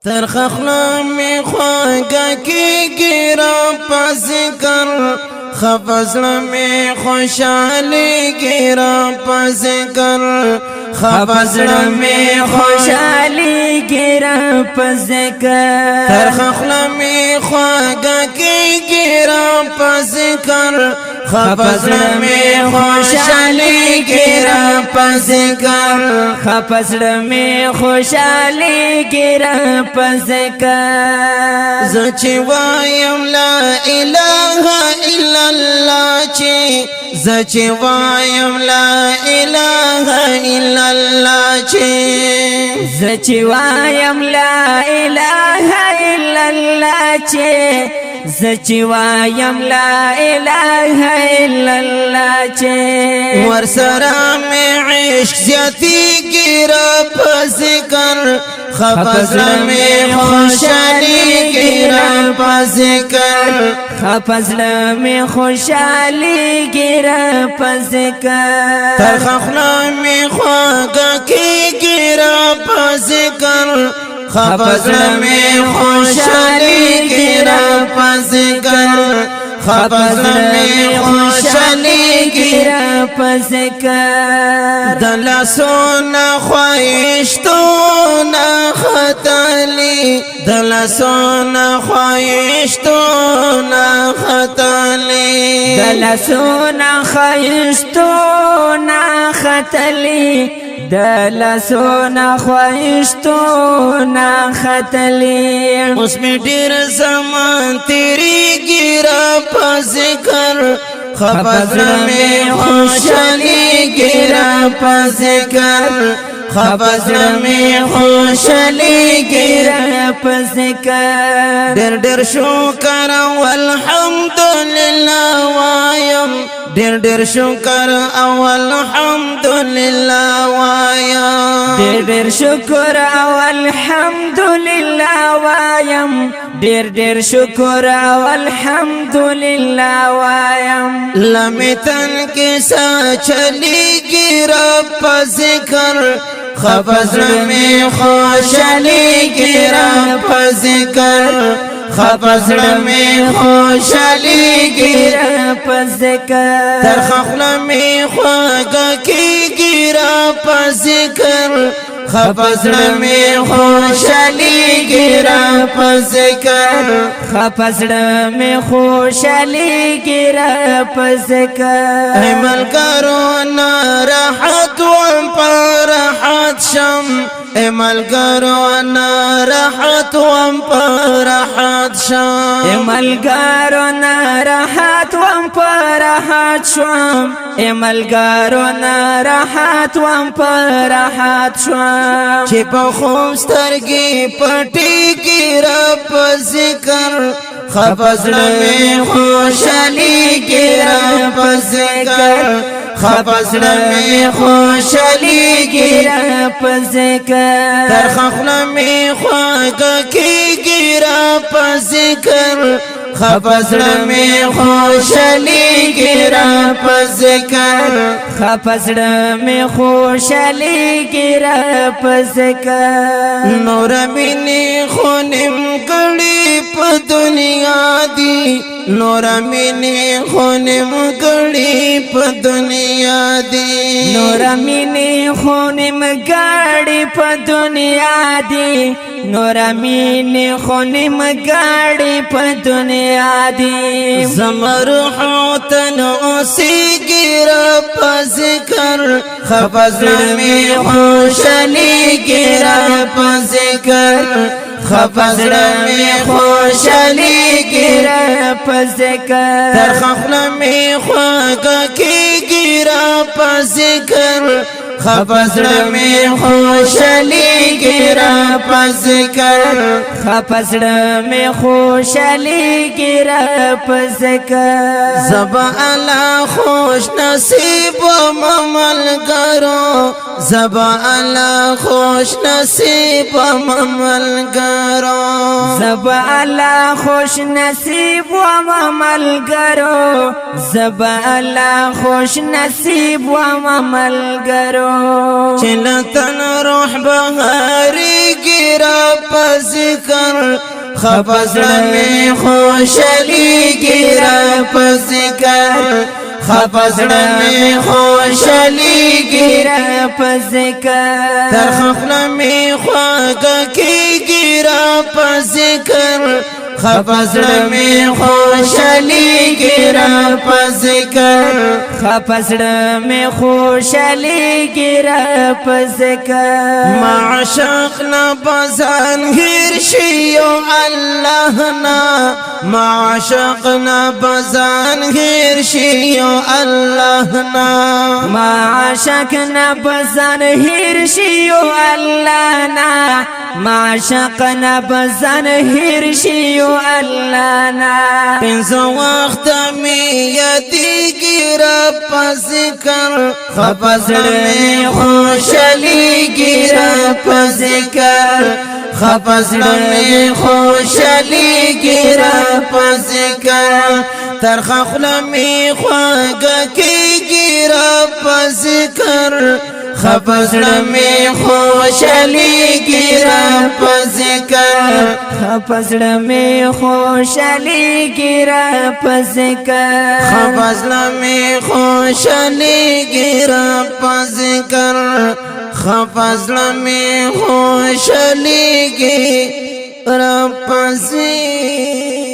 ترخ خلا می خواگا کی گیرا پس کر خفزل می خوشحالی گیرا پس کر خفزل می خوشحالی گیرا پس کر ترخ خلا می خواگا کی گیرا پس کر خفزل می خوشحالی گیرا پس کر خفزل می خوشحالی گیرا پس کر زچی وایم لا اله الا الله چی زچی وایم لا اله الا الله چی زچی وایم لا اله الا الله چی زچی وایم لا اله الا الله چی ورسره می عشق زیاتی گیرا پس کر خفزل می خوشحالی گیرا پس کر خفزل می خوشحالی گیرا پس کر ترخخلا می خواگا کی گیرا پس کر خفزل می خوشحالی گیرا پس کر خفزل می خوشحالی گیرا پس کر دل سونا خواهشتونا خطالی دل سونا خواهشتونا خطالی دل سونا خواهشتونا خطالی دل سونا خواهشتونا خطالی اس میں ډیر زمان تیری گیرا پس کر خفزل میں خوشحالی گیرا پس کر خفزل میں خوشحالی گیرا پس کر ډیر شکر والحمدللہ وایم ډیر شکر او الحمدللہ وایم ډیر شکر او الحمدللہ وایم ډیر شکر او الحمدللہ وایم لمتن کے ساتھ چلی گیرا پس کر خفزل میں خوشحالی گیرا پس کر خفزل میں خوشحالی گیرا پس کر ترخخل میں خواگا کی گیرا پس کر خفزل میں خوشحالی گیرا پس کر خفزل میں خوشحالی گیرا پس کر عمل کرو ناراحت وم پرحت شم عمل کرو ناراحت وم پرحت شم عمل کرو ناراحت وم پرحت شم عمل کرو ناراحت وم پرحت شم چې په خوب سترګې پټې ګیرا پس کر خفزل میں خوشحالی گیرا پس کر خفزل میں خوشحالی گیرا پس کر ترخخل میں خواگا کی گیرا پس کر خفزل میں خوشحالی گیرا پس کر خفزل میں خوشحالی گیرا پس کر نور مینی خونم گڑی پا دنیا دی نور مینی خونم گڑی پا دنیا دی نور مینی خونم گاڑی پا دنیا دی نور مینی خونم گاڑی پا دنیا دی زمر حوتن اسی گیرا پس کر خفزل میں خوشحالی گیرا پس کر خفزل میں خوشحالی گیرا پس کر ترخخل میں خواگا کی گیرا پس کر خفزل میں خوشحالی گیرا پس کر خفزل میں خوشحالی گیرا پس کر زبا اللہ خوش نصیب و ممل کرو زبا اللہ خوش نصیب و ممل کرو زبا اللہ خوش نصیب و ممل کرو زبا اللہ خوش نصیب و ممل کرو چلتن روح بہاری گیرا په ذکر خفزړه می خوشاليږي را په ذکر خفزړه می خوشاليږي را په ذکر تر خپل می خواږه کیږي را په ذکر خفزړه می خوشاليږي را په ذکر خفزړه می خوشاليږي را په ذکر معشق نه بزن هیر شي او الله نا معشق نه بزن هیر شي او الله نا معشق نه بزن هیر شي او الله نا معشق نه بزن هیر شي او الله نا پنځه وخت می یادېږي را په ذکر خفزړه می خوشاليږي را په ذکر خفزړه می خوشاليږي را په ذکر تر خپل می خواږه کیږي را په ذکر خفزړه می خوشاليږي را په ذکر خفزړه می خوشاليږي را په ذکر خفزړه می خوشاليږي را په ذکر خفزړه می خوشاليږي را په ذکر